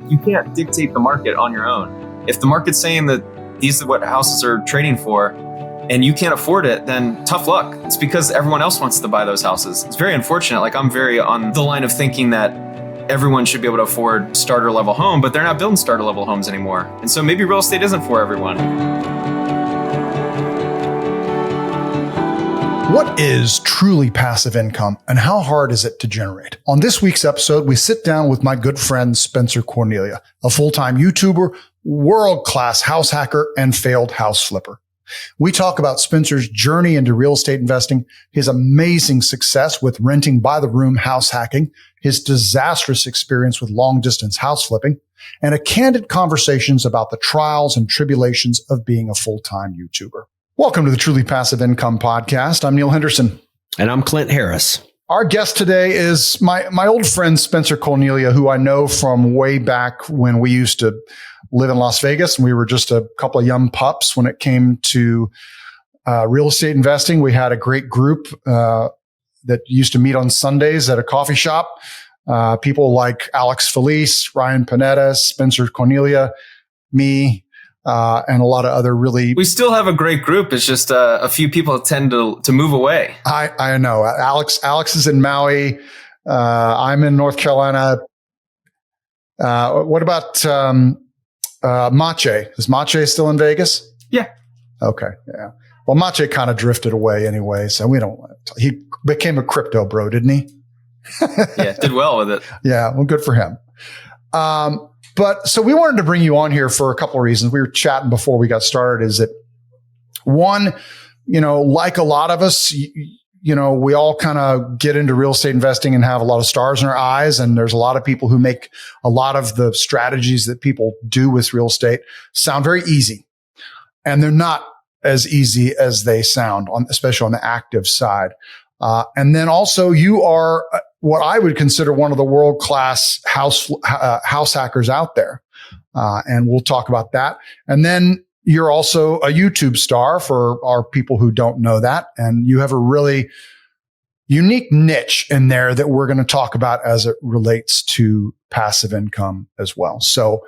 You can't dictate the market on your own. If the market's saying that these are what houses are trading for and you can't afford it, then tough luck. It's because everyone else wants to buy those houses. It's very unfortunate. Like, I'm very on the line of thinking that everyone should be able to afford starter level home, but they're not building starter level homes anymore. And so maybe real estate isn't for everyone. What is truly passive income and how hard is it to generate? On this week's episode, we sit down with my good friend, Spencer Cornelia, a full-time YouTuber, world-class house hacker, and failed house flipper. We talk about Spencer's journey into real estate investing, his amazing success with renting by the room house hacking, his disastrous experience with long distance house flipping, and a candid conversations about the trials and tribulations of being a full-time YouTuber. Welcome to the Truly Passive Income Podcast. I'm Neil Henderson. And I'm Clint Harris. Our guest today is my old friend, Spencer Cornelia, who I know from way back when we used to live in Las Vegas. And we were just a couple of young pups when it came to real estate investing. We had a great group that used to meet on Sundays at a coffee shop. People like Alex Felice, Ryan Panetta, Spencer Cornelia, me, and a lot of other really... We still have a great group. It's just a few people tend to move away. I know. Alex is in Maui. I'm in North Carolina. What about Mache? Is Mache still in Vegas? Yeah. Okay. Yeah. Well, Mache kind of drifted away anyway, so we don't... He became a crypto bro, didn't he? Yeah, did well with it. Yeah, well, good for him. But so we wanted to bring you on here for a couple of reasons. We were chatting before we got started. Is that one, like a lot of us, we all kind of get into real estate investing and have a lot of stars in our eyes. And there's a lot of people who make a lot of the strategies that people do with real estate sound very easy. And they're not as easy as they sound, especially on the active side. And then also you are what I would consider one of the world-class house hackers out there. And we'll talk about that. And then you're also a YouTube star for our people who don't know that. And you have a really unique niche in there that we're going to talk about as it relates to passive income as well. So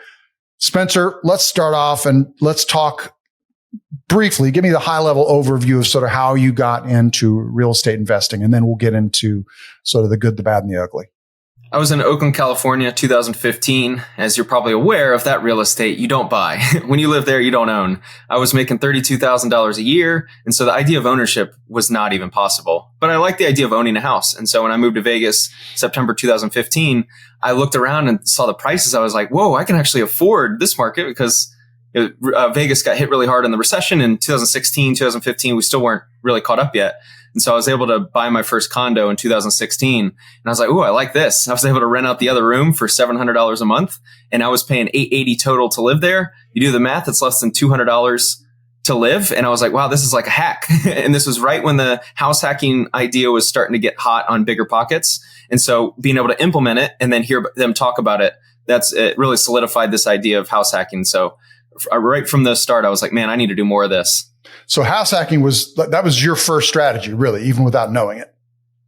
Spencer, let's start off and let's talk briefly. Give me the high level overview of sort of how you got into real estate investing. And then we'll get into sort of the good, the bad, and the ugly. I was in Oakland, California, 2015. As you're probably aware of that real estate, you don't buy. When you live there, you don't own. I was making $32,000 a year. And so the idea of ownership was not even possible. But I liked the idea of owning a house. And so when I moved to Vegas, September 2015, I looked around and saw the prices. I was like, whoa, I can actually afford this market because Vegas got hit really hard in the recession in 2016, 2015. We still weren't really caught up yet. And so I was able to buy my first condo in 2016. And I was like, oh, I like this. I was able to rent out the other room for $700 a month. And I was paying $880 total to live there. You do the math, it's less than $200 to live. And I was like, wow, this is like a hack. And this was right when the house hacking idea was starting to get hot on BiggerPockets. And so being able to implement it and then hear them talk about it, it really solidified this idea of house hacking. So right from the start, I was like, man, I need to do more of this. So house hacking that was your first strategy, really, even without knowing it.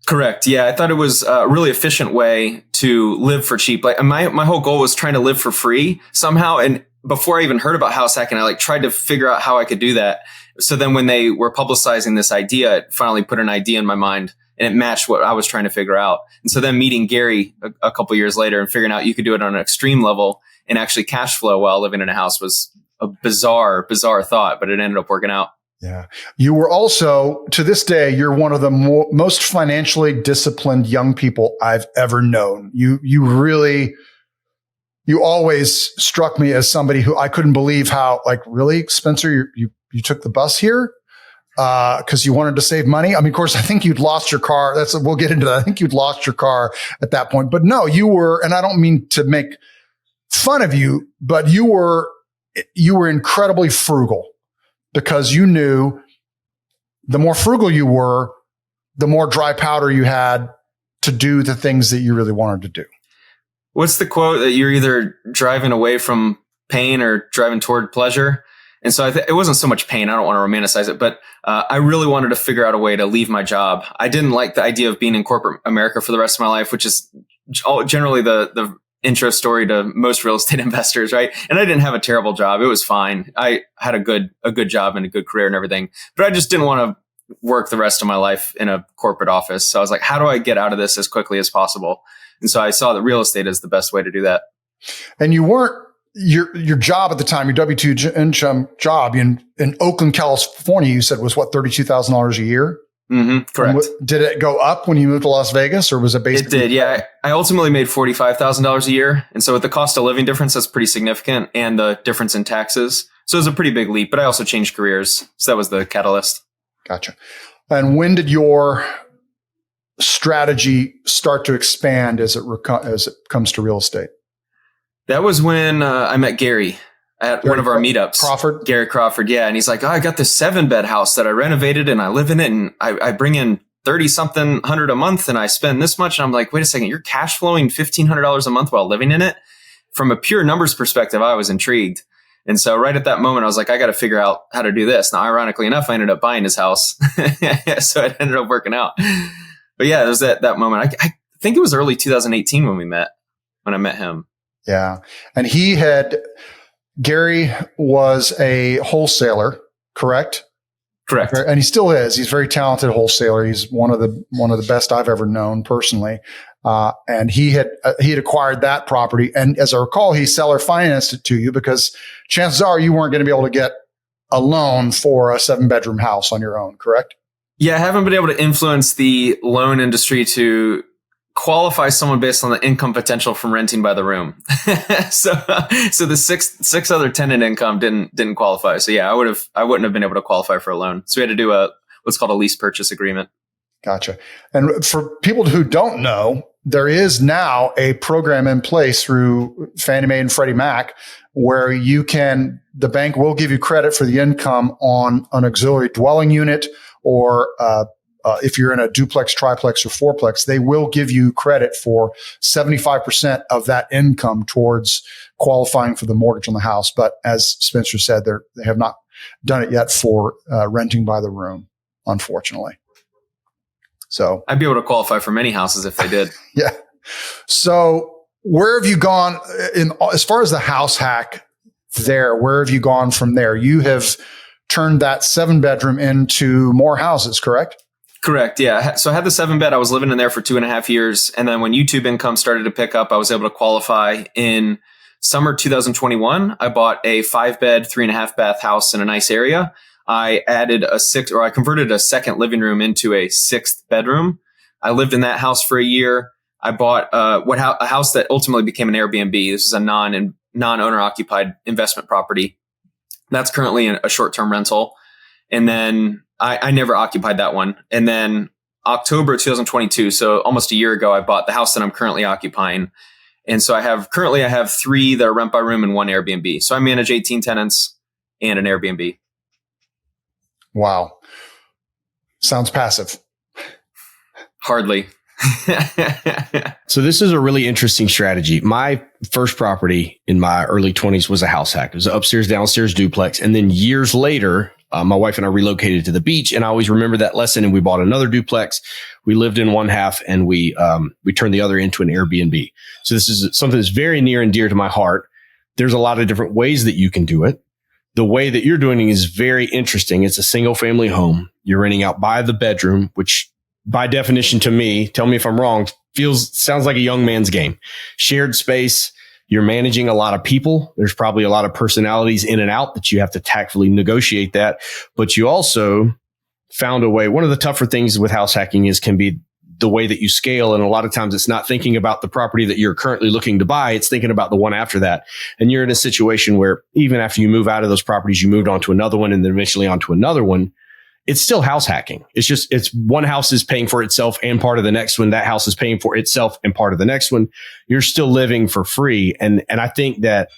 Correct. Yeah. I thought it was a really efficient way to live for cheap. Like my whole goal was trying to live for free somehow. And before I even heard about house hacking, I tried to figure out how I could do that. So then when they were publicizing this idea, it finally put an idea in my mind and it matched what I was trying to figure out. And so then meeting Gary a couple years later and figuring out you could do it on an extreme level and actually cash flow while living in a house was a bizarre thought, but it ended up working out. Yeah. You were also, to this day, you're one of the most financially disciplined young people I've ever known. You always struck me as somebody who I couldn't believe how, like, really, Spencer, you took the bus here? Cause you wanted to save money. I mean, of course, I think you'd lost your car. We'll get into that. I think you'd lost your car at that point, but no, you were, and I don't mean to make fun of you, but you were incredibly frugal because you knew the more frugal you were, the more dry powder you had to do the things that you really wanted to do. What's the quote that you're either driving away from pain or driving toward pleasure? And so it wasn't so much pain. I don't want to romanticize it, but I really wanted to figure out a way to leave my job. I didn't like the idea of being in corporate America for the rest of my life, which is generally the intro story to most real estate investors, right? And I didn't have a terrible job. It was fine. I had a good job and a good career and everything, but I just didn't want to work the rest of my life in a corporate office. So I was like, how do I get out of this as quickly as possible? And so I saw that real estate is the best way to do that. And you weren't your job at the time, your W-2 income job in Oakland, California, you said was what, $32,000 a year? Mm-hmm, correct. Did it go up when you moved to Las Vegas, or was it basically? It did, yeah. I ultimately made $45,000 a year. And so with the cost of living difference, that's pretty significant, and the difference in taxes. So it was a pretty big leap, but I also changed careers. So that was the catalyst. Gotcha. And when did your strategy start to expand as it comes to real estate? That was when I met Gary at one of our meetups. Gary Crawford, yeah. And he's like, I got this 7-bed house that I renovated and I live in it, and I bring in 30-something hundred a month and I spend this much. And I'm like, wait a second, you're cash flowing $1,500 a month while living in it? From a pure numbers perspective, I was intrigued. And so right at that moment, I was like, I got to figure out how to do this. Now, ironically enough, I ended up buying his house. So it ended up working out. But yeah, it was that moment. I think it was early 2018 when I met him. Yeah. And Gary was a wholesaler, correct? Correct. And he still is. He's a very talented wholesaler. He's one of the best I've ever known personally. And he had acquired that property. And as I recall, he seller financed it to you because chances are you weren't going to be able to get a loan for a 7-bedroom house on your own, correct? Yeah, I haven't been able to influence the loan industry to qualify someone based on the income potential from renting by the room. So the six other tenant income didn't qualify. So yeah, I wouldn't have been able to qualify for a loan. So we had to do what's called a lease purchase agreement. Gotcha. And for people who don't know, there is now a program in place through Fannie Mae and Freddie Mac where the bank will give you credit for the income on an auxiliary dwelling unit, or if you're in a duplex, triplex, or fourplex, they will give you credit for 75% of that income towards qualifying for the mortgage on the house. But as Spencer said, they have not done it yet for renting by the room, unfortunately. So I'd be able to qualify for many houses if they did. Yeah. So where have you gone as far as the house hack there? Where have you gone from there? You have turned that 7-bedroom into more houses, correct? Correct. Yeah. So I had the 7-bed. I was living in there for 2.5 years. And then when YouTube income started to pick up, I was able to qualify in summer 2021. I bought a 5-bed, 3.5-bath house in a nice area. I added I converted a second living room into a 6th bedroom. I lived in that house for a year. I bought a house that ultimately became an Airbnb. This is a non-owner occupied investment property. That's currently a short-term rental. And then I never occupied that one. And then October 2022, so almost a year ago, I bought the house that I'm currently occupying. And so I have 3 that are rent by room and 1 Airbnb. So I manage 18 tenants and an Airbnb. Wow. Sounds passive. Hardly. So this is a really interesting strategy. My first property in my early 20s was a house hack. It was an upstairs, downstairs duplex. And then years later, my wife and I relocated to the beach, and I always remember that lesson. And we bought another duplex. We lived in one half, and we turned the other into an Airbnb. So this is something that's very near and dear to my heart. There's a lot of different ways that you can do it. The way that you're doing it is very interesting. It's a single family home. You're renting out by the bedroom, which by definition to me, tell me if I'm wrong, sounds like a young man's game. Shared space. You're managing a lot of people. There's probably a lot of personalities in and out that you have to tactfully negotiate that. But you also found a way. One of the tougher things with house hacking can be the way that you scale. And a lot of times it's not thinking about the property that you're currently looking to buy. It's thinking about the one after that. And you're in a situation where even after you move out of those properties, you moved on to another one and then eventually onto another one. It's still house hacking. It's one house is paying for itself and part of the next one. That house is paying for itself and part of the next one. You're still living for free. And I think that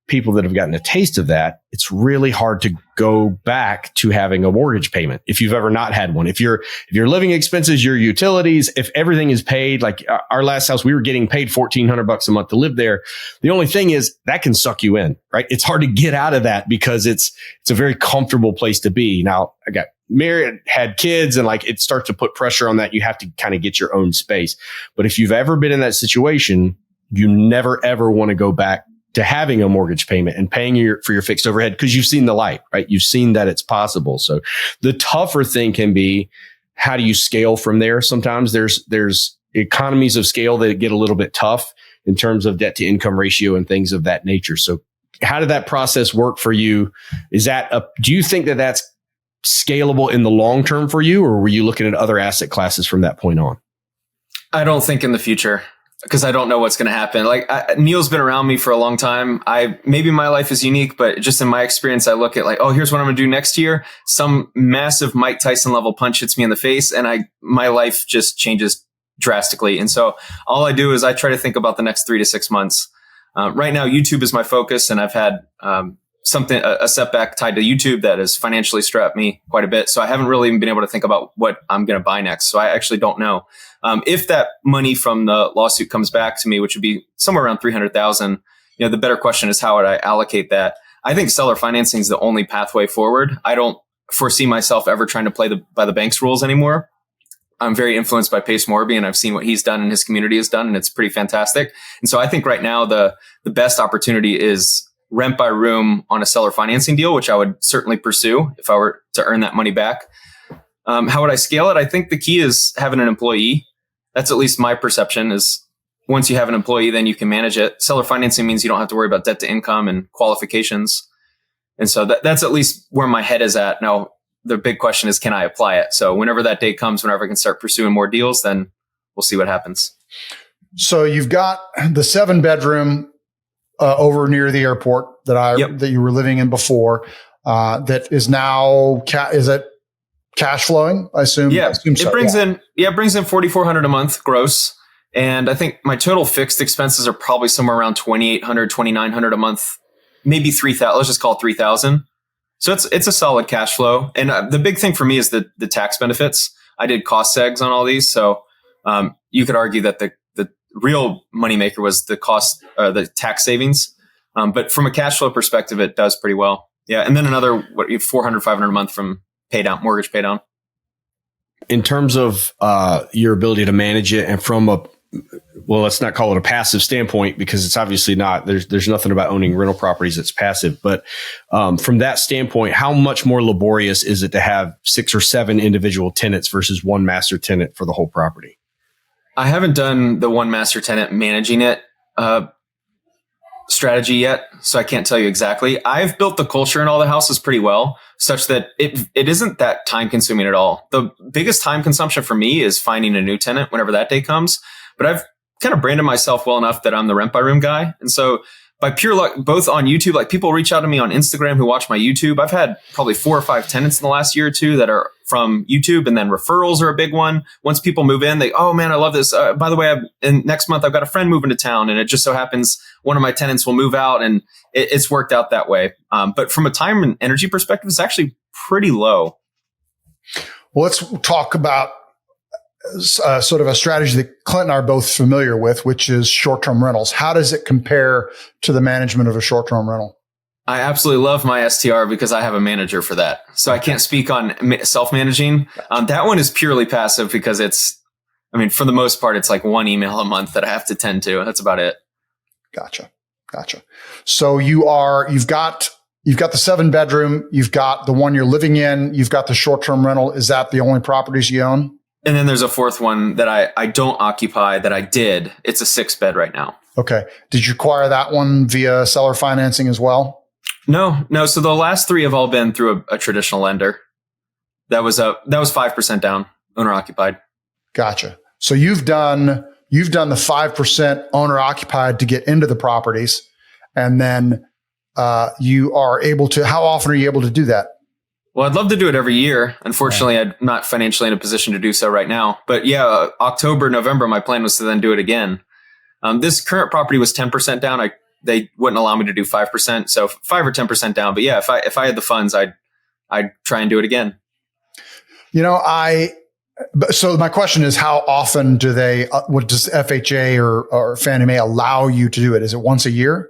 people that have gotten a taste of that, it's really hard to go back to having a mortgage payment. If you've ever not had one, if your living expenses, your utilities, if everything is paid, like our last house, we were getting paid $1,400 a month to live there. The only thing is that can suck you in, right? It's hard to get out of that because it's a very comfortable place to be. Now I got married, had kids, and it starts to put pressure on that. You have to kind of get your own space. But if you've ever been in that situation, you never ever want to go back to having a mortgage payment and paying for your fixed overhead because you've seen the light, right? You've seen that it's possible. So the tougher thing can be, how do you scale from there? Sometimes there's economies of scale that get a little bit tough in terms of debt to income ratio and things of that nature. So how did that process work for you? Do you think that that's scalable in the long term for you, or were you looking at other asset classes from that point on? I don't think in the future, because I don't know what's going to happen. Neil's been around me for a long time. Maybe my life is unique, but just in my experience, I look at here's what I'm going to do next year. Some massive Mike Tyson level punch hits me in the face, and my life just changes drastically. And so all I do is I try to think about the next 3 to 6 months. Right now, YouTube is my focus, and I've had a setback tied to YouTube that has financially strapped me quite a bit. So I haven't really even been able to think about what I'm going to buy next. So I actually don't know. If that money from the lawsuit comes back to me, which would be somewhere around $300,000, the better question is, how would I allocate that? I think seller financing is the only pathway forward. I don't foresee myself ever trying to play by the bank's rules anymore. I'm very influenced by Pace Morby, and I've seen what he's done and his community has done, and it's pretty fantastic. And so I think right now the best opportunity is rent by room on a seller financing deal, which I would certainly pursue if I were to earn that money back. How would I scale it? I think the key is having an employee. That's at least my perception, is once you have an employee, then you can manage it. Seller financing means you don't have to worry about debt to income and qualifications. And so that's at least where my head is at. Now, the big question is, can I apply it? So whenever that day comes, whenever I can start pursuing more deals, then we'll see what happens. So you've got the 7-bedroom over near the airport that you were living in before, that is now, is it cash flowing? I assume. Yeah, it brings in $4,400 a month gross. And I think my total fixed expenses are probably somewhere around $2,800, $2,900 a month, maybe $3,000. Let's just call it $3,000. So it's a solid cash flow. And the big thing for me is the tax benefits. I did cost segs on all these. So you could argue that the real moneymaker was the tax savings. But from a cash flow perspective, it does pretty well. Yeah. And then another $400, $500 a month from mortgage pay down. In terms of your ability to manage it, and from let's not call it a passive standpoint, because it's obviously not, there's nothing about owning rental properties that's passive. But from that standpoint, how much more laborious is it to have 6 or 7 individual tenants versus one master tenant for the whole property? I haven't done the one master tenant managing it strategy yet, so I can't tell you exactly. I've built the culture in all the houses pretty well, such that it isn't that time consuming at all. The biggest time consumption for me is finding a new tenant whenever that day comes. But I've kind of branded myself well enough that I'm the rent by room guy. And so by pure luck, both on YouTube, people reach out to me on Instagram who watch my YouTube. I've had probably 4 or 5 tenants in the last year or two that are from YouTube, and then referrals are a big one. Once people move in, oh man, I love this. By the way, next month I've got a friend moving to town, and it just so happens one of my tenants will move out, and it's worked out that way. But from a time and energy perspective, it's actually pretty low. Well, let's talk about sort of a strategy that Clint and I are both familiar with, which is short-term rentals. How does it compare to the management of a short-term rental? I absolutely love my STR because I have a manager for that. So I can't speak on self-managing. That one is purely passive because for the most part, it's like 1 email a month that I have to tend to. That's about it. Gotcha. So you've got the 7-bedroom, you've got the one you're living in, you've got the short-term rental. Is that the only properties you own? And then there's a 4th one that I don't occupy that I did. It's a 6-bed right now. Okay. Did you acquire that one via seller financing as well? No. So the last 3 have all been through a traditional lender. That was 5% down, owner occupied. Gotcha. So you've done the 5% owner occupied to get into the properties, and then you are able to. How often are you able to do that? Well, I'd love to do it every year. Unfortunately, I'm not financially in a position to do so right now. But yeah, October, November, my plan was to then do it again. This current property was 10% down. They wouldn't allow me to do 5%, so 5 or 10% down. But yeah, if I had the funds, I'd try and do it again. So my question is, how often do they? What does FHA or Fannie Mae allow you to do it? Is it once a year?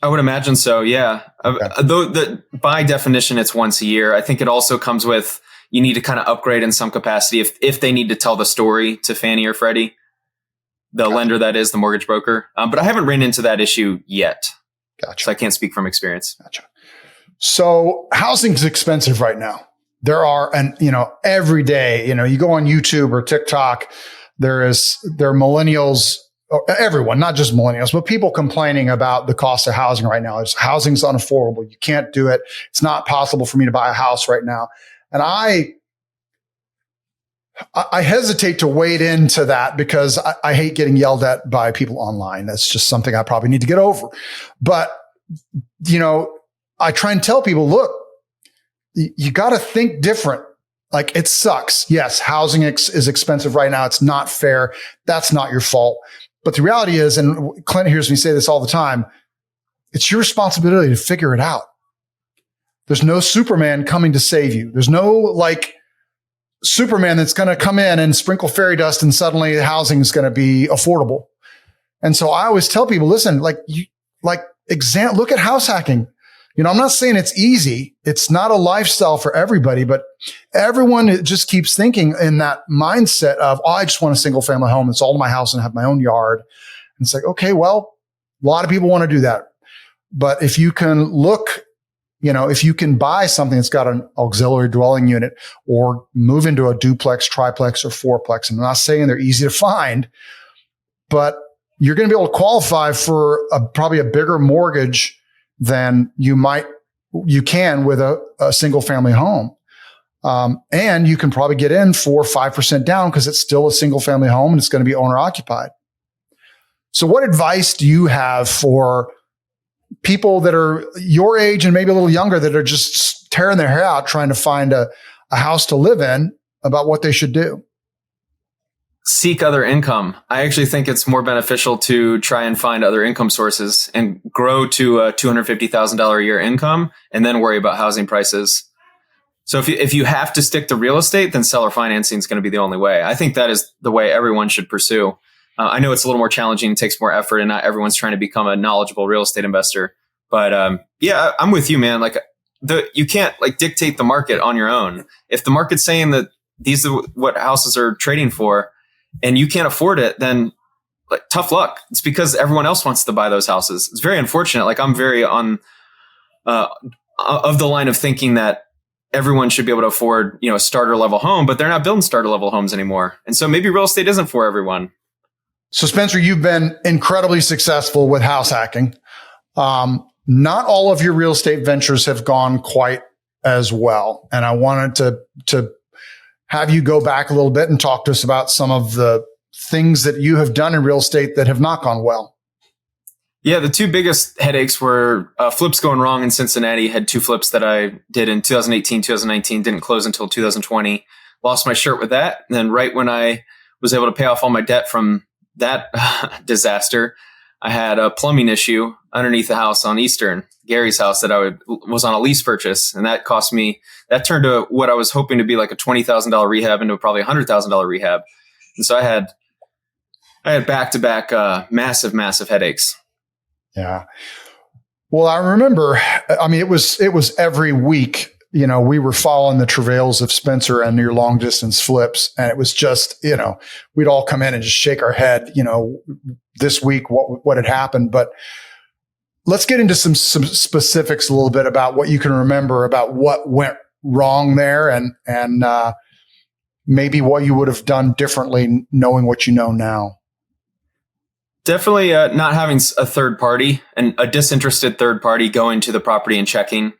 I would imagine so. Yeah. Okay. Though by definition, it's once a year. I think it also comes with you need to kind of upgrade in some capacity if they need to tell the story to Fannie or Freddie. the lender that is the mortgage broker. But I haven't ran into that issue yet. Gotcha. So I can't speak from experience. Gotcha. So housing's expensive right now. There are, and every day, you go on YouTube or TikTok, there are millennials, everyone, not just millennials, but people complaining about the cost of housing right now. Housing's unaffordable. You can't do it. It's not possible for me to buy a house right now. And I hesitate to wade into that because I hate getting yelled at by people online. That's just something I probably need to get over. But, I try and tell people, look, you got to think different. Like, it sucks. Yes, housing is expensive right now. It's not fair. That's not your fault. But the reality is, and Clint hears me say this all the time, it's your responsibility to figure it out. There's no Superman coming to save you. There's no Superman that's going to come in and sprinkle fairy dust and suddenly the housing is going to be affordable. And so I always tell people, listen, look at house hacking. I'm not saying it's easy. It's not a lifestyle for everybody, but everyone just keeps thinking in that mindset of, I just want a single family home. It's all in my house and have my own yard. And it's like, okay, well, a lot of people want to do that. But if you can if you can buy something that's got an auxiliary dwelling unit or move into a duplex, triplex, or fourplex, I'm not saying they're easy to find, but you're going to be able to qualify for probably a bigger mortgage than you can with a single family home. And you can probably get in 4 or 5% down because it's still a single family home and it's going to be owner occupied. So what advice do you have for people that are your age and maybe a little younger that are just tearing their hair out trying to find a house to live in about what they should do? Seek other income. I actually think it's more beneficial to try and find other income sources and grow to a $250,000 a year income and then worry about housing prices. So if you have to stick to real estate, then seller financing is going to be the only way. I think that is the way everyone should pursue. I know it's a little more challenging, it takes more effort, and not everyone's trying to become a knowledgeable real estate investor. But yeah, I'm with you, man. You can't dictate the market on your own. If the market's saying that these are what houses are trading for, and you can't afford it, then tough luck. It's because everyone else wants to buy those houses. It's very unfortunate. I'm very on of the line of thinking that everyone should be able to afford, a starter level home, but they're not building starter level homes anymore. And so maybe real estate isn't for everyone. So Spencer, you've been incredibly successful with house hacking. Not all of your real estate ventures have gone quite as well. And I wanted to have you go back a little bit and talk to us about some of the things that you have done in real estate that have not gone well. Yeah, the two biggest headaches were flips going wrong in Cincinnati. Had 2 flips that I did in 2018, 2019, didn't close until 2020. Lost my shirt with that. And then right when I was able to pay off all my debt from that disaster, I had a plumbing issue underneath the house on Eastern, Gary's house, that was on a lease purchase. And that that turned to what I was hoping to be like a $20,000 rehab into probably a $100,000 rehab. And so I had back-to-back massive headaches. Yeah. Well, I remember, it was every week, we were following the travails of Spencer and your long distance flips. And it was just, we'd all come in and just shake our head, this week, what had happened. But let's get into some specifics a little bit about what you can remember about what went wrong there and maybe what you would have done differently knowing what you know now. Definitely not having a third party and a disinterested third party going to the property and checking.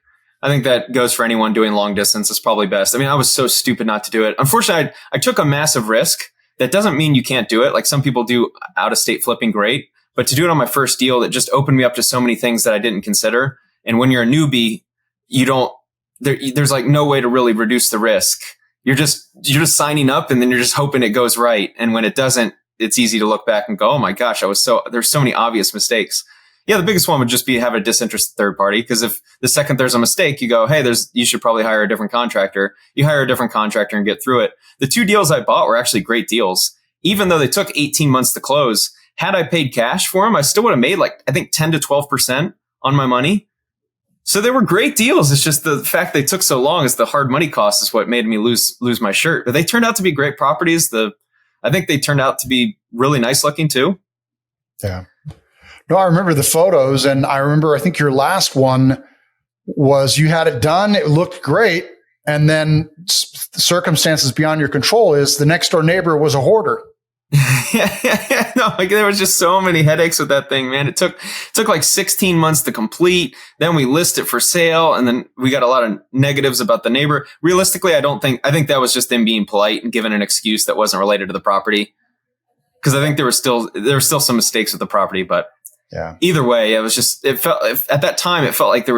I think that goes for anyone doing long distance. It's probably best. I was so stupid not to do it. Unfortunately, I took a massive risk. That doesn't mean you can't do it. Like some people do out of state flipping great, but to do it on my first deal, that just opened me up to so many things that I didn't consider. And when you're a newbie, there's no way to really reduce the risk. You're just signing up and then you're just hoping it goes right. And when it doesn't, it's easy to look back and go, oh my gosh, there's so many obvious mistakes. Yeah, the biggest one would just be have a disinterested third party. Because if the second there's a mistake, you go, hey, you should probably hire a different contractor. You hire a different contractor and get through it. The 2 deals I bought were actually great deals. Even though they took 18 months to close, had I paid cash for them, I still would have made I think 10 to 12% on my money. So they were great deals. It's just the fact they took so long is the hard money cost is what made me lose my shirt. But they turned out to be great properties. I think they turned out to be really nice looking too. Yeah. No, I remember the photos, and I think your last one was you had it done. It looked great. And then circumstances beyond your control is the next door neighbor was a hoarder. No, like there was just so many headaches with that thing, man. It took like 16 months to complete. Then we list it for sale, and then we got a lot of negatives about the neighbor. Realistically, I think that was just them being polite and giving an excuse that wasn't related to the property. Because I think there were still some mistakes with the property, but yeah. Either way, at that time, it felt like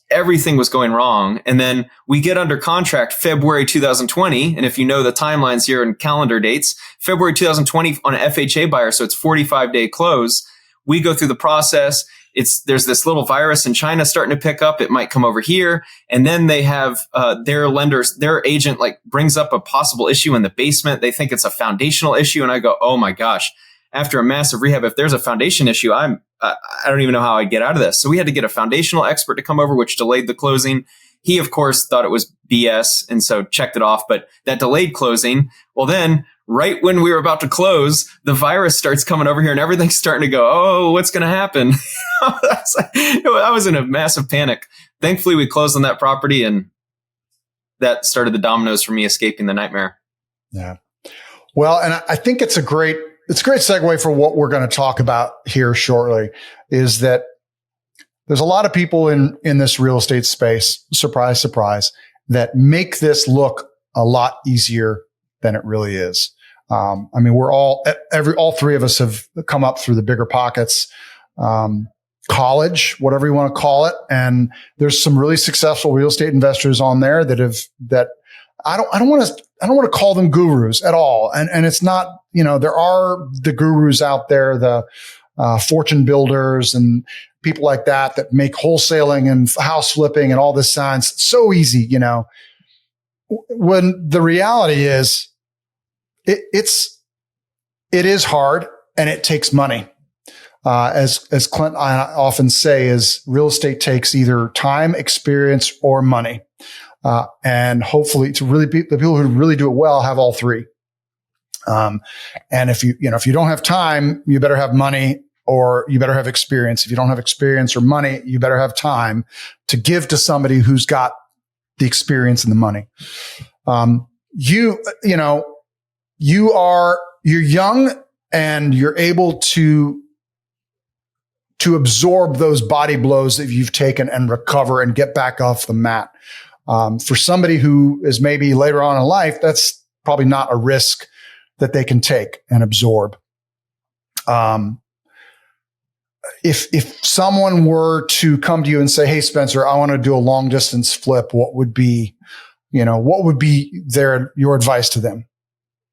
everything was going wrong. And then we get under contract February 2020. And if you know the timelines here and calendar dates, February 2020 on an FHA buyer. So it's 45-day close. We go through the process. There's this little virus in China starting to pick up. It might come over here. And then they have, their agent like brings up a possible issue in the basement. They think it's a foundational issue. And I go, oh my gosh, after a massive rehab, if there's a foundation issue, I don't even know how I'd get out of this. So we had to get a foundational expert to come over, which delayed the closing. He, of course, thought it was BS and so checked it off. But that delayed closing. Well, then right when we were about to close, the virus starts coming over here and everything's starting to go, oh, what's going to happen? I was in a massive panic. Thankfully, we closed on that property, and that started the dominoes for me escaping the nightmare. Yeah. Well, and I think it's a great segue for what we're going to talk about here shortly, is that there's a lot of people in this real estate space, surprise, surprise, that make this look a lot easier than it really is. I mean, we're all three of us have come up through the bigger pockets, college, whatever you want to call it. And there's some really successful real estate investors on there that I don't want to call them gurus at all. And it's not, there are the gurus out there, the fortune builders and people like that make wholesaling and house flipping and all this science so easy, when the reality is it is hard and it takes money. As Clint and I often say, is real estate takes either time, experience, or money. And hopefully to really be the people who really do it well have all three. And if you don't have time, you better have money, or you better have experience. If you don't have experience or money, you better have time to give to somebody who's got the experience and the money. You're young and you're able to absorb those body blows that you've taken and recover and get back off the mat. For somebody who is maybe later on in life, that's probably not a risk that they can take and absorb. If someone were to come to you and say, "Hey, Spencer, I want to do a long distance flip," what would be your advice to them?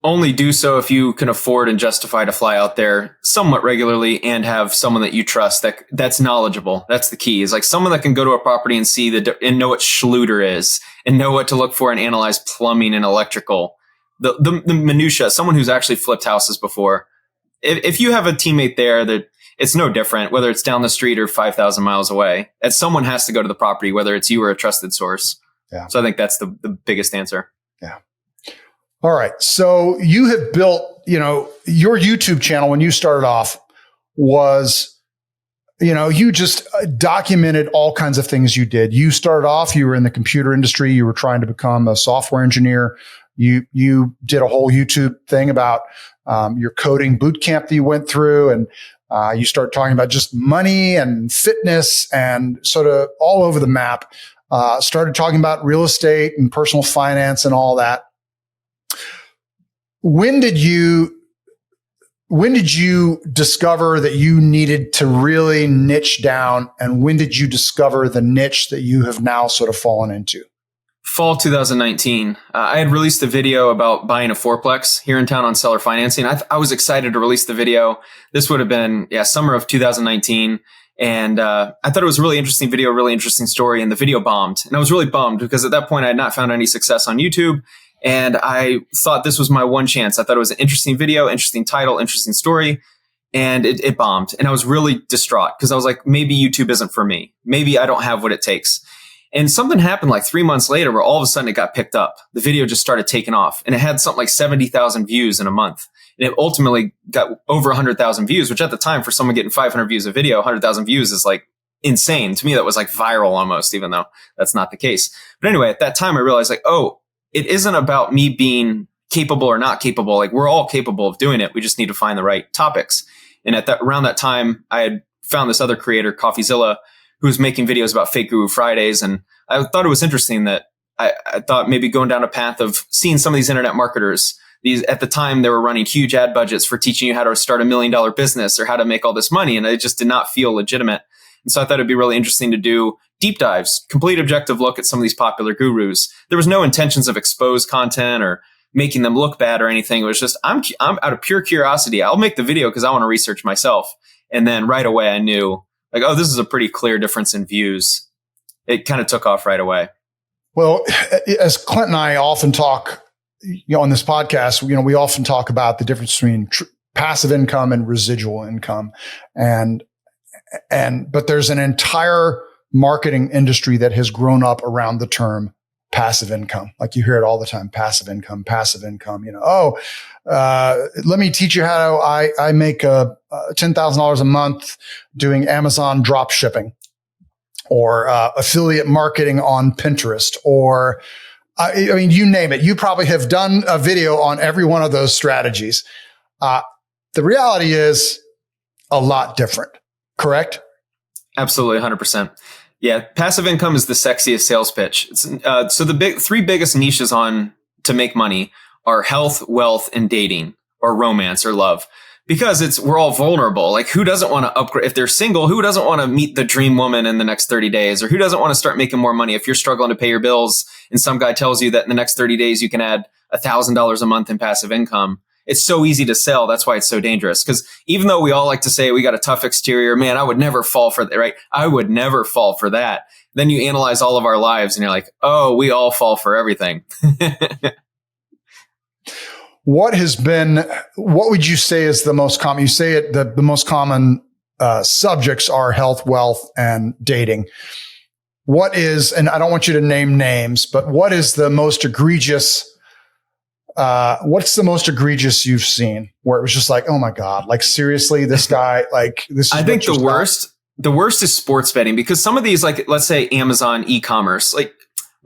Only do so if you can afford and justify to fly out there somewhat regularly and have someone that you trust that's knowledgeable. That's the key, is like someone that can go to a property and see and know what Schluter is and know what to look for and analyze plumbing and electrical, the minutia, someone who's actually flipped houses before. If you have a teammate there, that it's no different, whether it's down the street or 5,000 miles away, that someone has to go to the property, whether it's you or a trusted source. Yeah. So I think that's the biggest answer. Yeah. All right. So you have built, your YouTube channel when you started off was, you just documented all kinds of things you did. You started off, you were in the computer industry. You were trying to become a software engineer. You did a whole YouTube thing about your coding boot camp that you went through. And you started talking about just money and fitness and sort of all over the map. Started talking about real estate and personal finance and all that. When did you discover that you needed to really niche down? And when did you discover the niche that you have now sort of fallen into? Fall 2019. I had released a video about buying a fourplex here in town on seller financing. I was excited to release the video. This would have been, summer of 2019. And I thought it was a really interesting video, really interesting story. And the video bombed. And I was really bummed because at that point I had not found any success on YouTube. And I thought this was my one chance. I thought it was an interesting video, interesting title, interesting story. And it bombed. And I was really distraught because I was like, maybe YouTube isn't for me. Maybe I don't have what it takes. And something happened like 3 months later where all of a sudden it got picked up. The video just started taking off and it had something like 70,000 views in a month. And it ultimately got over 100,000 views, which at the time for someone getting 500 views a video, 100,000 views is like insane. To me, that was like viral almost, even though that's not the case. But anyway, at that time, I realized like, oh, it isn't about me being capable or not capable. Like we're all capable of doing it. We just need to find the right topics. And around that time, I had found this other creator, CoffeeZilla, who was making videos about Fake Guru Fridays. And I thought it was interesting that I thought maybe going down a path of seeing some of these internet marketers. At the time, they were running huge ad budgets for teaching you how to start $1 million business or how to make all this money. And it just did not feel legitimate. And so I thought it'd be really interesting to do deep dives, complete objective look at some of these popular gurus. There was no intentions of exposed content or making them look bad or anything. It was just, I'm out of pure curiosity. I'll make the video because I want to research myself. And then right away I knew like, oh, this is a pretty clear difference in views. It kind of took off right away. Well, as Clint and I often talk, on this podcast, we often talk about the difference between passive income and residual income. But there's an entire marketing industry that has grown up around the term passive income. Like you hear it all the time, passive income. Let me teach you how I make $10,000 a month doing Amazon drop shipping or affiliate marketing on Pinterest or I mean, you name it. You probably have done a video on every one of those strategies. The reality is a lot different, correct? Absolutely, 100%. Yeah, passive income is the sexiest sales pitch. So the three biggest niches to make money are health, wealth, and dating, or romance or love. Because we're all vulnerable. Like who doesn't want to upgrade? If they're single, who doesn't want to meet the dream woman in the next 30 days? Or who doesn't want to start making more money? If you're struggling to pay your bills and some guy tells you that in the next 30 days, you can add $1,000 a month in passive income, it's so easy to sell. That's why it's so dangerous. Because even though we all like to say we got a tough exterior, man, I would never fall for that, right? I would never fall for that. Then you analyze all of our lives and you're like, oh, we all fall for everything. What would you say is the most common? You say it, the most common subjects are health, wealth, and dating. And I don't want you to name names, but what is the most egregious? What's the most egregious you've seen where it was just like, oh my God, like seriously, this guy, like this is I think the worst is sports betting because some of these, like let's say Amazon e-commerce, like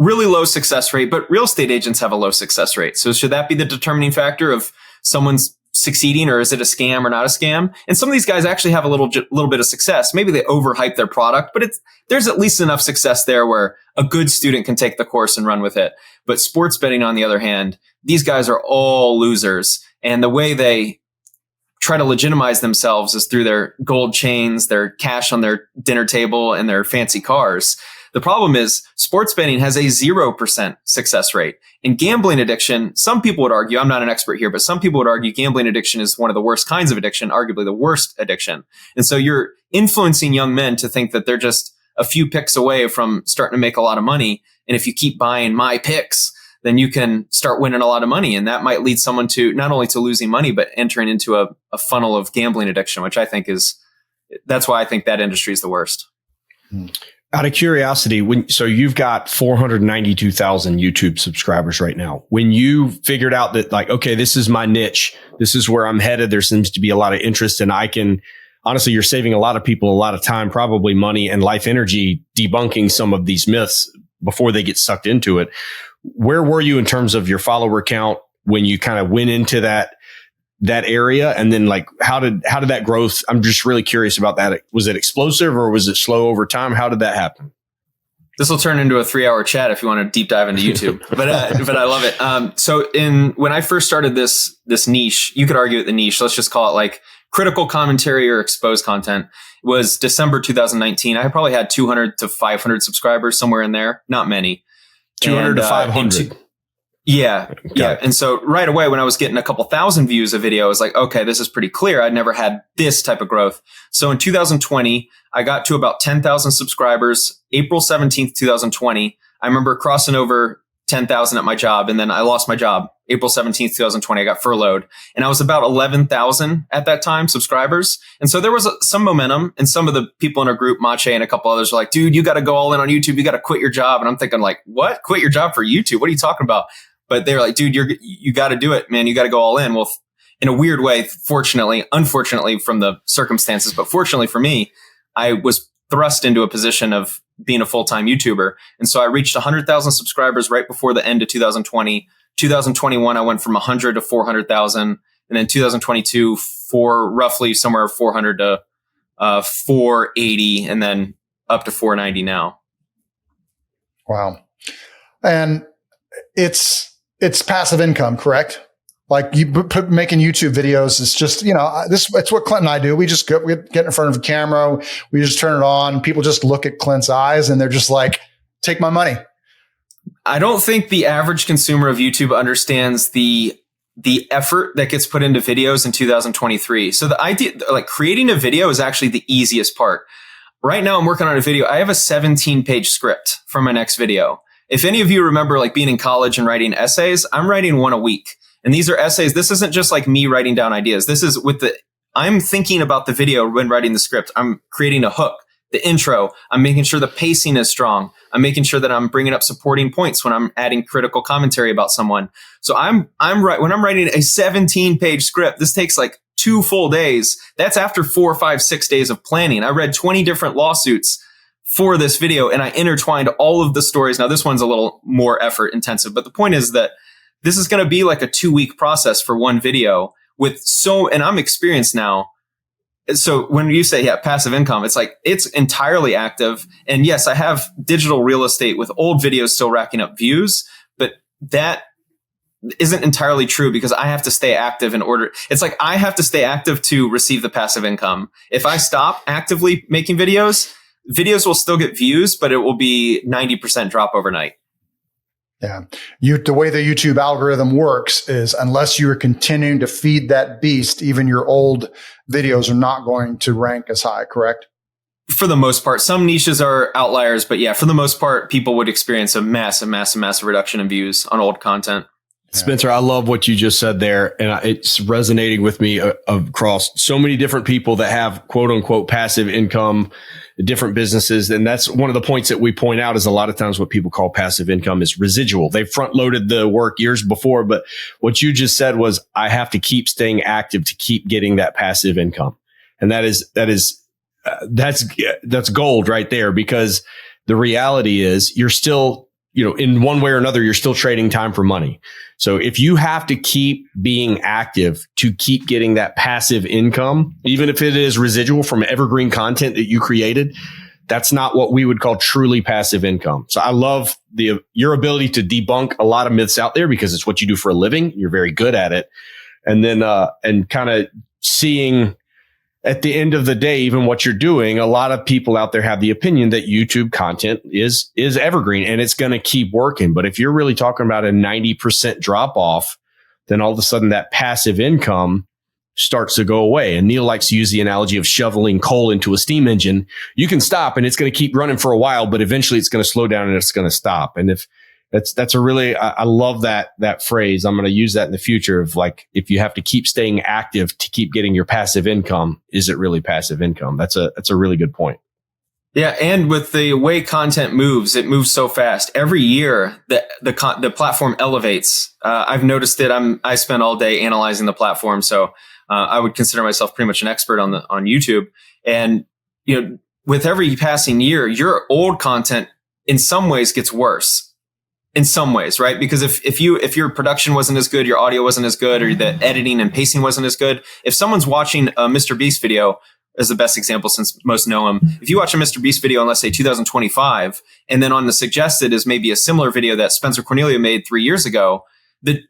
really low success rate, but real estate agents have a low success rate. So should that be the determining factor of someone's succeeding or is it a scam or not a scam? And some of these guys actually have a little bit of success. Maybe they overhype their product, but there's at least enough success there where a good student can take the course and run with it. But sports betting, on the other hand, these guys are all losers. And the way they try to legitimize themselves is through their gold chains, their cash on their dinner table, and their fancy cars. The problem is sports betting has a 0% success rate. In gambling addiction, some people would argue, I'm not an expert here, but some people would argue gambling addiction is one of the worst kinds of addiction, arguably the worst addiction. And so you're influencing young men to think that they're just a few picks away from starting to make a lot of money. And if you keep buying my picks, then you can start winning a lot of money. And that might lead someone to not only to losing money, but entering into a funnel of gambling addiction, which I think that's why I think that industry is the worst. Out of curiosity, so you've got 492,000 YouTube subscribers right now. When you figured out that like, okay, this is my niche, this is where I'm headed, there seems to be a lot of interest and honestly, you're saving a lot of people a lot of time, probably money and life energy debunking some of these myths before they get sucked into it. Where were you in terms of your follower count when you kind of went into that area? And then like, how did that growth? I'm just really curious about that. Was it explosive or was it slow over time? How did that happen? This will turn into a 3-hour chat if you want to deep dive into YouTube, but I love it. So when I first started this niche, you could argue it the niche, let's just call it like critical commentary or exposed content, was December 2019. I probably had 200 to 500 subscribers, somewhere in there. Not many. 200 to 500. Yeah. And so right away, when I was getting a couple thousand views a video, I was like, okay, this is pretty clear. I'd never had this type of growth. So in 2020, I got to about 10,000 subscribers. April 17th, 2020, I remember crossing over 10,000 at my job, and then I lost my job. April 17th, 2020, I got furloughed, and I was about 11,000 at that time subscribers. And so there was some momentum, and some of the people in our group, Mache and a couple others, were like, dude, you got to go all in on YouTube. You got to quit your job. And I'm thinking like, what? Quit your job for YouTube? What are you talking about? But they were like, dude, you got to do it, man. You got to go all in. Well, in a weird way, unfortunately from the circumstances, but fortunately for me, I was thrust into a position of being a full-time YouTuber. And so I reached 100,000 subscribers right before the end of 2020. 2021, I went from 100 to 400,000. And then 2022, for roughly somewhere 400 to 480, and then up to 490 now. Wow. And it's passive income, correct? Like making YouTube videos is just, it's what Clint and I do. We just we get in front of a camera. We just turn it on. People just look at Clint's eyes and they're just like, take my money. I don't think the average consumer of YouTube understands the effort that gets put into videos in 2023. So the idea, like creating a video is actually the easiest part. Right now I'm working on a video. I have a 17-page script for my next video. If any of you remember like being in college and writing essays, I'm writing one a week. And these are essays. This isn't just like me writing down ideas. This is I'm thinking about the video when writing the script. I'm creating a hook, the intro. I'm making sure the pacing is strong. I'm making sure that I'm bringing up supporting points when I'm adding critical commentary about someone. So when I'm writing a 17-page script, this takes like 2 full days. That's after 4, 5, 6 days of planning. I read 20 different lawsuits for this video and I intertwined all of the stories. Now this one's a little more effort intensive, but the point is that this is going to be like a 2-week process for one video and I'm experienced now. So when you say, passive income, it's like, it's entirely active. And yes, I have digital real estate with old videos still racking up views, but that isn't entirely true because I have to stay active it's like I have to stay active to receive the passive income. If I stop actively making videos will still get views, but it will be 90% drop overnight. Yeah. The way the YouTube algorithm works is unless you are continuing to feed that beast, even your old videos are not going to rank as high, correct? For the most part. Some niches are outliers, but yeah, for the most part, people would experience a massive reduction in views on old content. Spencer, I love what you just said there. And it's resonating with me across so many different people that have quote unquote passive income, different businesses. And that's one of the points that we point out is a lot of times what people call passive income is residual. They front loaded the work years before. But what you just said was, I have to keep staying active to keep getting that passive income. And that's gold right there, because the reality is you're still, in one way or another, you're still trading time for money. So if you have to keep being active to keep getting that passive income, even if it is residual from evergreen content that you created, that's not what we would call truly passive income. So I love your ability to debunk a lot of myths out there because it's what you do for a living. You're very good at it. And then, and kind of seeing at the end of the day, even what you're doing, a lot of people out there have the opinion that YouTube content is evergreen and it's going to keep working. But if you're really talking about a 90% drop off, then all of a sudden that passive income starts to go away. And Neil likes to use the analogy of shoveling coal into a steam engine. You can stop and it's going to keep running for a while, but eventually it's going to slow down and it's going to stop. And if that's a really, I love that phrase. I'm going to use that in the future of like, if you have to keep staying active to keep getting your passive income, is it really passive income? That's a really good point. Yeah. And with the way content moves, it moves so fast. Every year the platform elevates. I've noticed it. I spend all day analyzing the platform. So, I would consider myself pretty much an expert on YouTube. And, with every passing year, your old content in some ways gets worse. In some ways, right? Because if your production wasn't as good, your audio wasn't as good, or the editing and pacing wasn't as good. If someone's watching a Mr. Beast video, as the best example since most know him, if you watch a Mr. Beast video in, let's say 2025, and then on the suggested is maybe a similar video that Spencer Cornelia made 3 years ago, the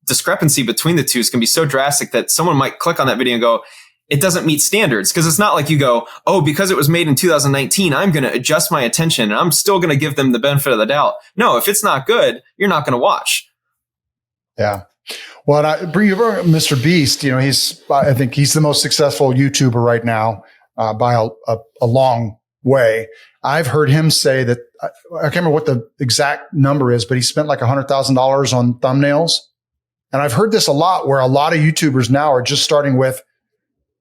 discrepancy between the two is going to be so drastic that someone might click on that video and go, it doesn't meet standards. Because it's not like you go, oh, because it was made in 2019, I'm going to adjust my attention and I'm still going to give them the benefit of the doubt. No, if it's not good, you're not going to watch. Yeah. Well, I bring Mr. Beast. I think he's the most successful YouTuber right now by a long way. I've heard him say that, I can't remember what the exact number is, but he spent like $100,000 on thumbnails. And I've heard this a lot where a lot of YouTubers now are just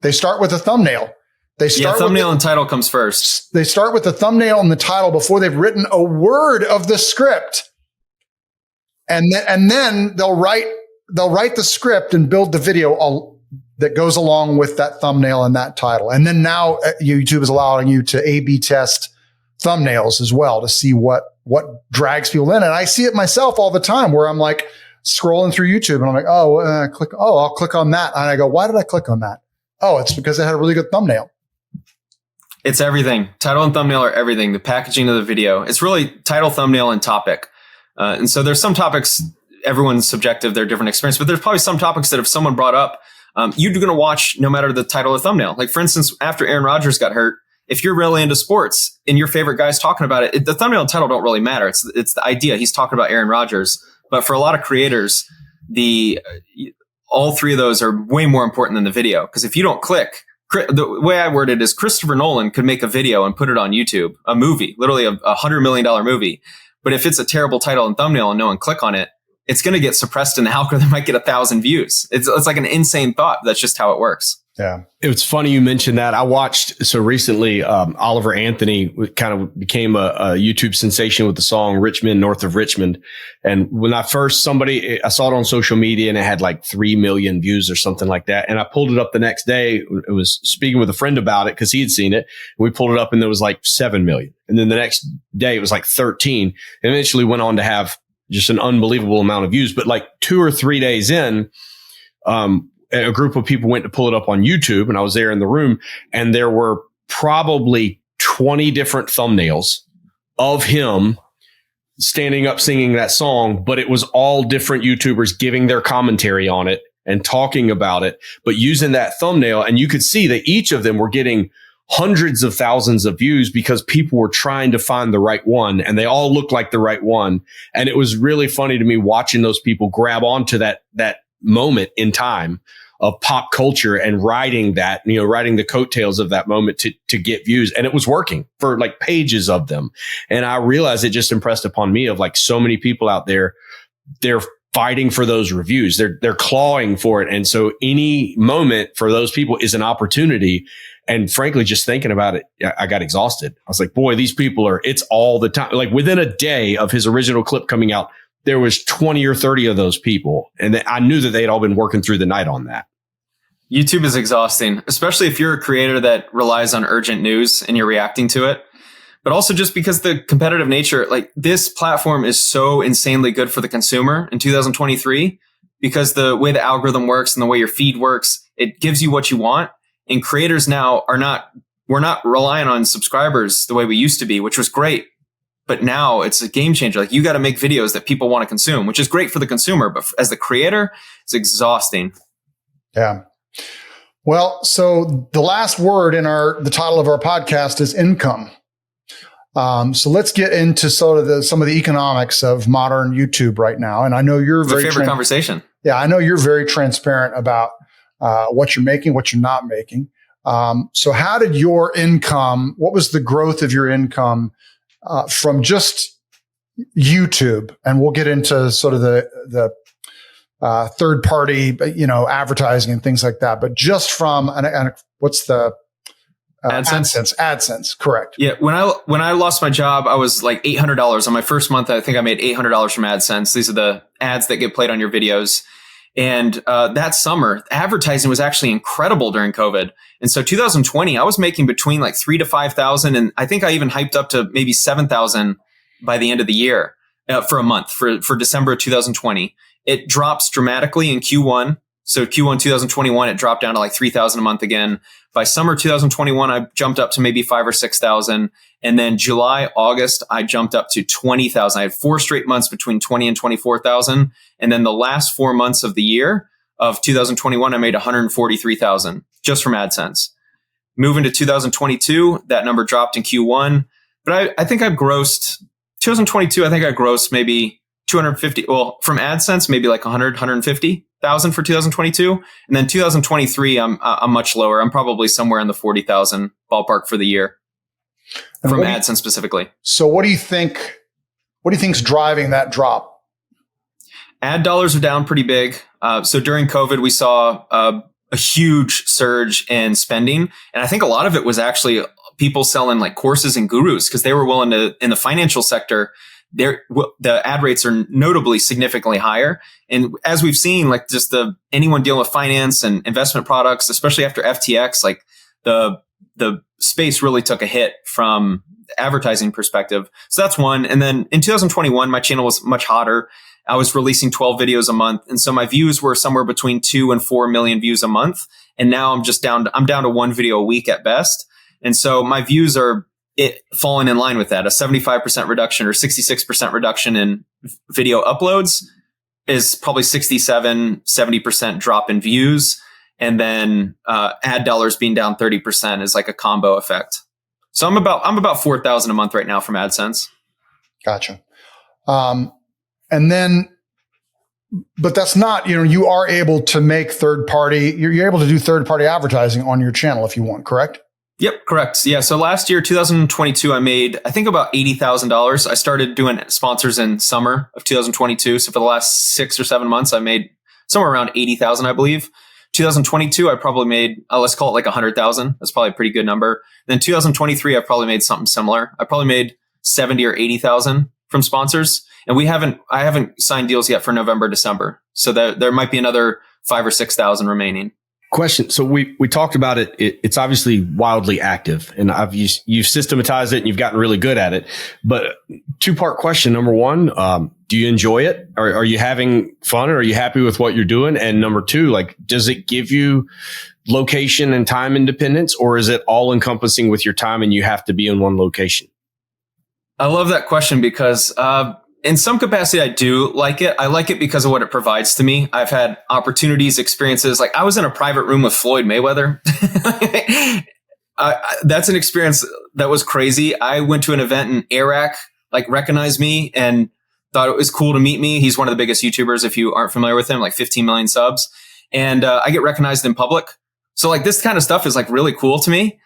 they start with a thumbnail. Thumbnail and title comes first. They start with the thumbnail and the title before they've written a word of the script. And then they'll write they'll write the script and build the video that goes along with that thumbnail and that title. And then now YouTube is allowing you to A/B test thumbnails as well to see what drags people in. And I see it myself all the time where I'm like scrolling through YouTube and I'm like, I'll click on that. And I go, why did I click on that? Oh, it's because it had a really good thumbnail. It's everything. Title and thumbnail are everything. The packaging of the video. It's really title, thumbnail, and topic. And so there's some topics, everyone's subjective, their different experience, but there's probably some topics that if someone brought up, you're going to watch no matter the title or thumbnail. Like, for instance, after Aaron Rodgers got hurt, if you're really into sports and your favorite guy's talking about it, the thumbnail and title don't really matter. It's the idea. He's talking about Aaron Rodgers. But for a lot of creators, all three of those are way more important than the video. Because if you don't click, the way I word it is Christopher Nolan could make a video and put it on YouTube, a movie, literally a $100 million movie. But if it's a terrible title and thumbnail and no one click on it, it's going to get suppressed in the algorithm. Might get 1,000 views. It's like an insane thought. That's just how it works. Yeah. It's funny you mentioned that. I watched, so recently, Oliver Anthony kind of became a YouTube sensation with the song Richmond, North of Richmond. And when I saw it on social media and it had like 3 million views or something like that. And I pulled it up the next day. It was speaking with a friend about it because he had seen it. And we pulled it up and there was like 7 million. And then the next day it was like 13. And eventually went on to have just an unbelievable amount of views. But like 2 or 3 days in, a group of people went to pull it up on YouTube and I was there in the room and there were probably 20 different thumbnails of him standing up singing that song, but it was all different YouTubers giving their commentary on it and talking about it, but using that thumbnail. And you could see that each of them were getting hundreds of thousands of views because people were trying to find the right one and they all looked like the right one. And it was really funny to me watching those people grab onto that moment in time of pop culture and riding the coattails of that moment to get views. And it was working for like pages of them. And I realized it just impressed upon me of like so many people out there, they're fighting for those reviews. They're clawing for it. And so any moment for those people is an opportunity. And frankly, just thinking about it, I got exhausted. I was like, boy, these people it's all the time. Like within a day of his original clip coming out, there was 20 or 30 of those people. And I knew that they'd all been working through the night on that. YouTube is exhausting, especially if you're a creator that relies on urgent news and you're reacting to it. But also just because the competitive nature, like this platform is so insanely good for the consumer in 2023, because the way the algorithm works and the way your feed works, it gives you what you want. And creators now we're not relying on subscribers the way we used to be, which was great. But now it's a game changer. Like you got to make videos that people want to consume, which is great for the consumer. But as the creator, it's exhausting. Yeah. Well, so the last word in the title of our podcast is income. So let's get into sort of some of the economics of modern YouTube right now. And I know you're very favorite conversation. Yeah, I know you're very transparent about what you're making, what you're not making. So how did your income? What was the growth of your income from just YouTube? And we'll get into sort of the third party, advertising and things like that. But just from what's the AdSense? AdSense, correct? Yeah. When I lost my job, I was like $800 on my first month. I think I made $800 from AdSense. These are the ads that get played on your videos. And that summer, advertising was actually incredible during COVID. And so 2020, I was making between like 3,000 to 5,000, and I think I even hyped up to maybe 7,000 by the end of the year for a month for December of 2020. It drops dramatically in Q1. So Q1 2021, it dropped down to like 3,000 a month again. By summer 2021, I jumped up to maybe 5,000 or 6,000. And then July, August, I jumped up to 20,000. I had 4 straight months between 20 and 24,000. And then the last 4 months of the year of 2021, I made 143,000 just from AdSense. Moving to 2022, that number dropped in Q1. But I think I've grossed 2022. I think I grossed maybe 250. Well, from AdSense, maybe like 150,000 for 2022. And then 2023, I'm much lower. I'm probably somewhere in the 40,000 ballpark for the year from AdSense specifically. So what do you think? What do you think's driving that drop? Ad dollars are down pretty big. So during COVID, we saw a huge surge in spending. And I think a lot of it was actually people selling like courses and gurus because they were willing to, in the financial sector, the ad rates are notably significantly higher. And as we've seen, like just anyone dealing with finance and investment products, especially after FTX, like the space really took a hit from the advertising perspective. So that's one. And then in 2021, my channel was much hotter. I was releasing 12 videos a month. And so my views were somewhere between 2 and 4 million views a month. And now I'm down to 1 video a week at best. And so my views are falling in line with that. A 75% reduction or 66% reduction in video uploads is probably 70% drop in views. And then ad dollars being down 30% is like a combo effect. So I'm about 4,000 a month right now from AdSense. Gotcha. And then, but that's not, you are able to make you're able to do third party advertising on your channel if you want, correct? Yep, correct. Yeah. So last year, 2022, I made, I think about $80,000. I started doing sponsors in summer of 2022. So for the last 6 or 7 months, I made somewhere around 80,000, I believe. 2022, I probably made, let's call it like 100,000. That's probably a pretty good number. Then 2023, I probably made something similar. I probably made 70 or 80,000 from sponsors. And I haven't signed deals yet for November, December. So there might be another 5,000 or 6,000 remaining. Question. So we talked about it. It's obviously wildly active, and you've systematized it and you've gotten really good at it. But 2-part question. Number one, do you enjoy it? Are you having fun? Or are you happy with what you're doing? And number 2, like, does it give you location and time independence, or is it all encompassing with your time and you have to be in one location? I love that question because in some capacity, I do like it. I like it because of what it provides to me. I've had opportunities, experiences. Like I was in a private room with Floyd Mayweather. That's an experience that was crazy. I went to an event and Iraq recognized me and thought it was cool to meet me. He's one of the biggest YouTubers. If you aren't familiar with him, like 15 million subs. And I get recognized in public. So like this kind of stuff is like really cool to me.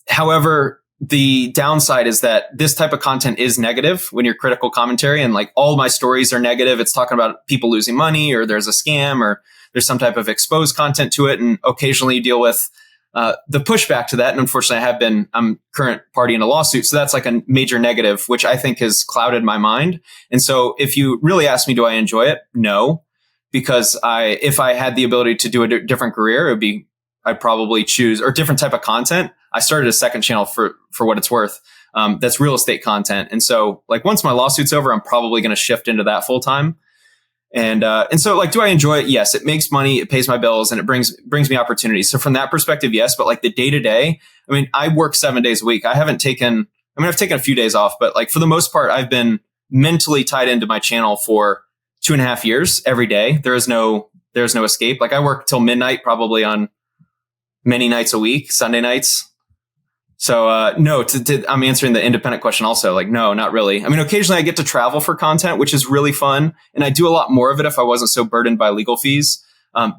However, the downside is that this type of content is negative when you're critical commentary, and like all my stories are negative. It's talking about people losing money, or there's a scam, or there's some type of exposed content to it. And occasionally you deal with the pushback to that. And unfortunately I'm current party in a lawsuit. So that's like a major negative, which I think has clouded my mind. And so if you really ask me, do I enjoy it? No, because if I had the ability to do a different career, I'd probably choose or different type of content. I started a second channel for what it's worth. That's real estate content. And so like once my lawsuit's over, I'm probably going to shift into that full time. And so like, do I enjoy it? Yes, it makes money, it pays my bills, and it brings me opportunities. So from that perspective, yes, but like the day to day, I mean, I work 7 days a week. I've taken a few days off, but like for the most part, I've been mentally tied into my channel for 2.5 years every day. There's no escape. Like I work till midnight, probably on many nights a week, Sunday nights. So, no, I'm answering the independent question also. Like, no, not really. I mean, occasionally I get to travel for content, which is really fun. And I do a lot more of it if I wasn't so burdened by legal fees.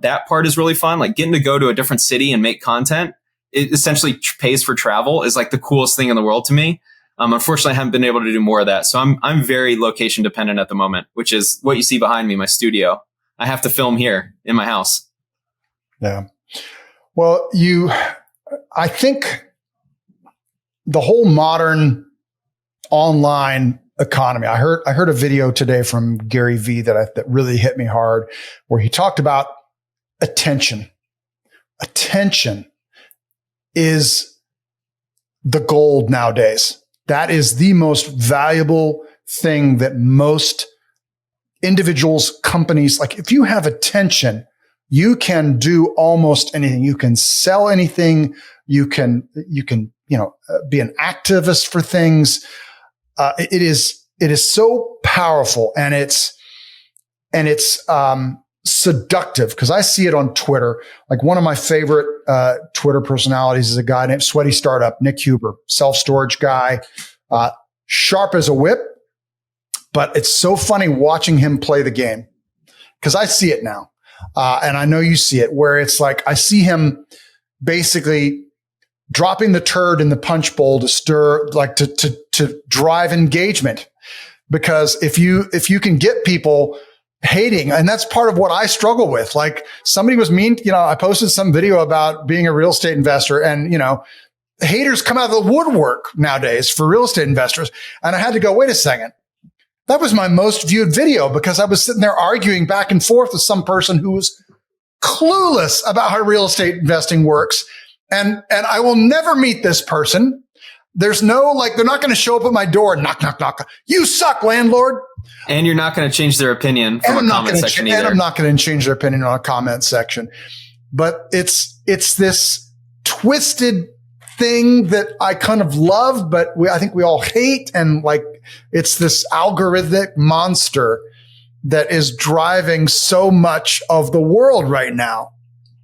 That part is really fun. Like getting to go to a different city and make content, it essentially pays for travel, is like the coolest thing in the world to me. Unfortunately, I haven't been able to do more of that. So I'm very location dependent at the moment, which is what you see behind me, my studio. I have to film here in my house. Yeah. Well, I think the whole modern online economy. I heard a video today from Gary Vee that really hit me hard, where he talked about attention. Attention is the gold nowadays. That is the most valuable thing that most individuals, companies, like if you have attention, you can do almost anything. You can sell anything. You can be an activist for things. It is so powerful, and it's seductive, because I see it on Twitter. Like one of my favorite Twitter personalities is a guy named Sweaty Startup, Nick Huber, self-storage guy, sharp as a whip. But it's so funny watching him play the game, because I see it now. And I know you see it, where it's like I see him basically dropping the turd in the punch bowl to stir, like to drive engagement. Because if you can get people hating, and that's part of what I struggle with. Like somebody was mean, I posted some video about being a real estate investor, and haters come out of the woodwork nowadays for real estate investors. And I had to go, wait a second. That was my most viewed video because I was sitting there arguing back and forth with some person who was clueless about how real estate investing works. And I will never meet this person. There's no, like, they're not going to show up at my door and knock, knock, knock. You suck, landlord. And you're not going to change their opinion from a comment section either. And I'm not going to change their opinion on a comment section. But it's this twisted thing that I kind of love, but I think we all hate. And like, it's this algorithmic monster that is driving so much of the world right now.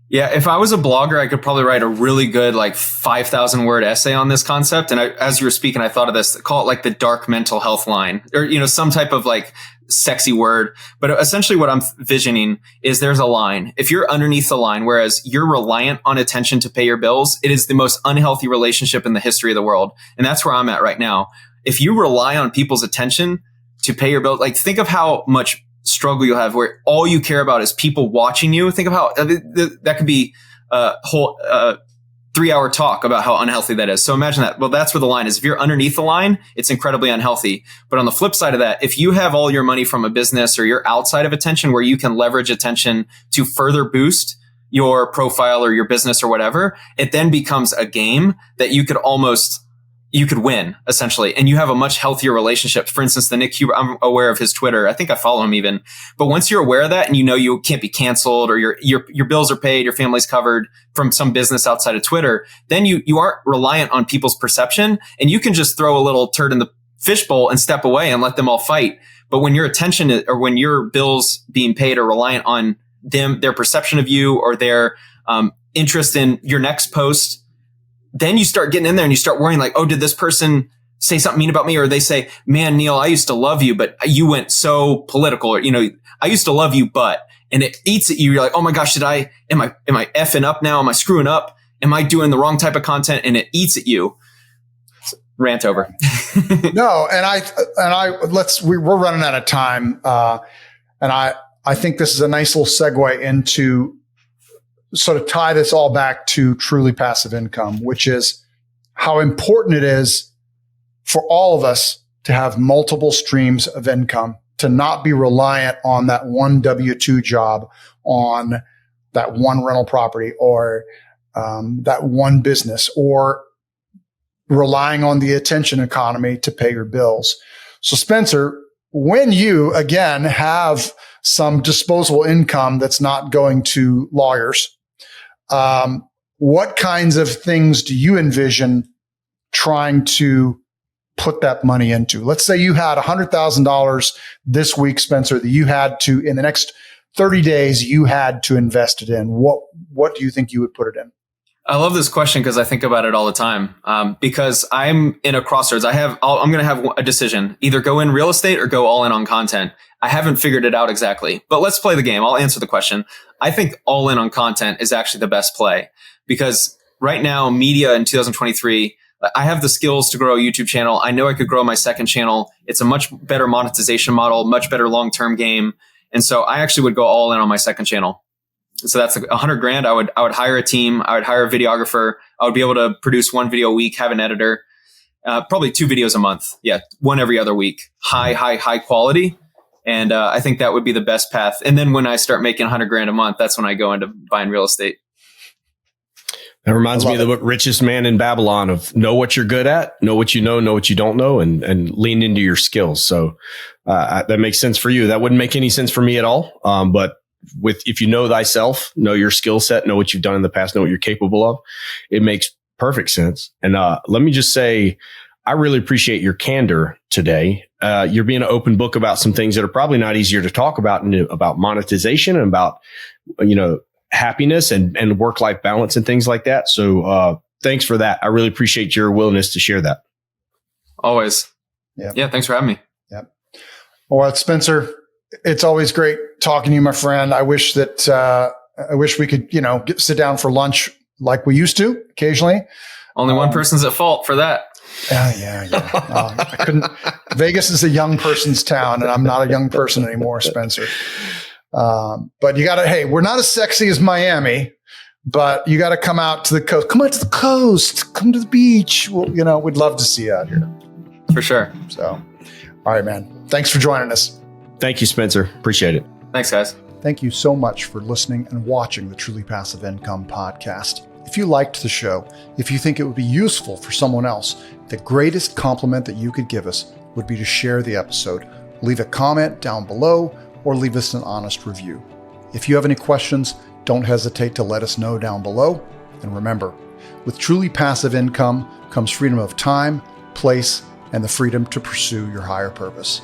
Yeah, if I was a blogger, I could probably write a really good, like 5,000 word essay on this concept. And as you were speaking, I thought of this, call it like the dark mental health line, or, some type of like sexy word. But essentially what I'm visioning is there's a line. If you're underneath the line, whereas you're reliant on attention to pay your bills, it is the most unhealthy relationship in the history of the world. And that's where I'm at right now. If you rely on people's attention to pay your bills, like think of how much struggle you have where all you care about is people watching you. Think of how that could be a whole 3-hour talk about how unhealthy that is. So imagine that. Well, that's where the line is. If you're underneath the line, it's incredibly unhealthy. But on the flip side of that, if you have all your money from a business or you're outside of attention where you can leverage attention to further boost your profile or your business or whatever, it then becomes a game that you could win, essentially. And you have a much healthier relationship. For instance, the Nick Huber, I'm aware of his Twitter. I think I follow him even. But once you're aware of that and you can't be canceled or your bills are paid, your family's covered from some business outside of Twitter, then you aren't reliant on people's perception. And you can just throw a little turd in the fishbowl and step away and let them all fight. But when your attention or when your bills being paid are reliant on them, their perception of you or their interest in your next post, then you start getting in there and you start worrying like, oh, did this person say something mean about me? Or they say, man, Neil, I used to love you, but you went so political. Or, I used to love you, and it eats at you. You're like, oh my gosh, am I effing up now? Am I screwing up? Am I doing the wrong type of content? And it eats at you. Rant over. No. We're running out of time. And I think this is a nice little segue into sort of tie this all back to truly passive income, which is how important it is for all of us to have multiple streams of income, to not be reliant on that one W-2 job, on that one rental property or that one business, or relying on the attention economy to pay your bills. So Spencer, when you, again, have some disposable income that's not going to lawyers, what kinds of things do you envision trying to put that money into? Let's say you had $100,000 this week, Spencer, that you had to, in the next 30 days, you had to invest it in. What do you think you would put it in? I love this question because I think about it all the time. Because I'm in a crossroads. I'm going to have a decision, either go in real estate or go all in on content. I haven't figured it out exactly, but let's play the game. I'll answer the question. I think all in on content is actually the best play because right now, media in 2023, I have the skills to grow a YouTube channel. I know I could grow my second channel. It's a much better monetization model, much better long-term game. And so I actually would go all in on my second channel. So that's $100,000. I would hire a team. I would hire a videographer. I would be able to produce one video a week, have an editor, probably 2 videos a month. Yeah. One every other week. High quality. And I think that would be the best path. And then when I start making $100,000 a month, that's when I go into buying real estate. That reminds me of the book Richest Man in Babylon of know what you're good at, know what you know what you don't know, and lean into your skills. So that makes sense for you. That wouldn't make any sense for me at all. But if you know thyself, know your skill set, know what you've done in the past, know what you're capable of, it makes perfect sense. And let me just say, I really appreciate your candor today. You're being an open book about some things that are probably not easier to talk about, and about monetization and about, happiness and work-life balance and things like that. So thanks for that. I really appreciate your willingness to share that. Always. Yeah. Yeah. Thanks for having me. Yeah. Well, Spencer, it's always great talking to you, my friend. I wish we could, sit down for lunch like we used to occasionally. Only one person's at fault for that. Yeah. I couldn't. Vegas is a young person's town, and I'm not a young person anymore, Spencer. But you got to, hey, we're not as sexy as Miami, but you got to come out to the coast. Come out to the coast. Come to the beach. Well, we'd love to see you out here. For sure. So, All right, man. Thanks for joining us. Thank you, Spencer. Appreciate it. Thanks, guys. Thank you so much for listening and watching the Truly Passive Income podcast. If you liked the show, if you think it would be useful for someone else, the greatest compliment that you could give us would be to share the episode. Leave a comment down below or leave us an honest review. If you have any questions, don't hesitate to let us know down below. And remember, with truly passive income comes freedom of time, place, and the freedom to pursue your higher purpose.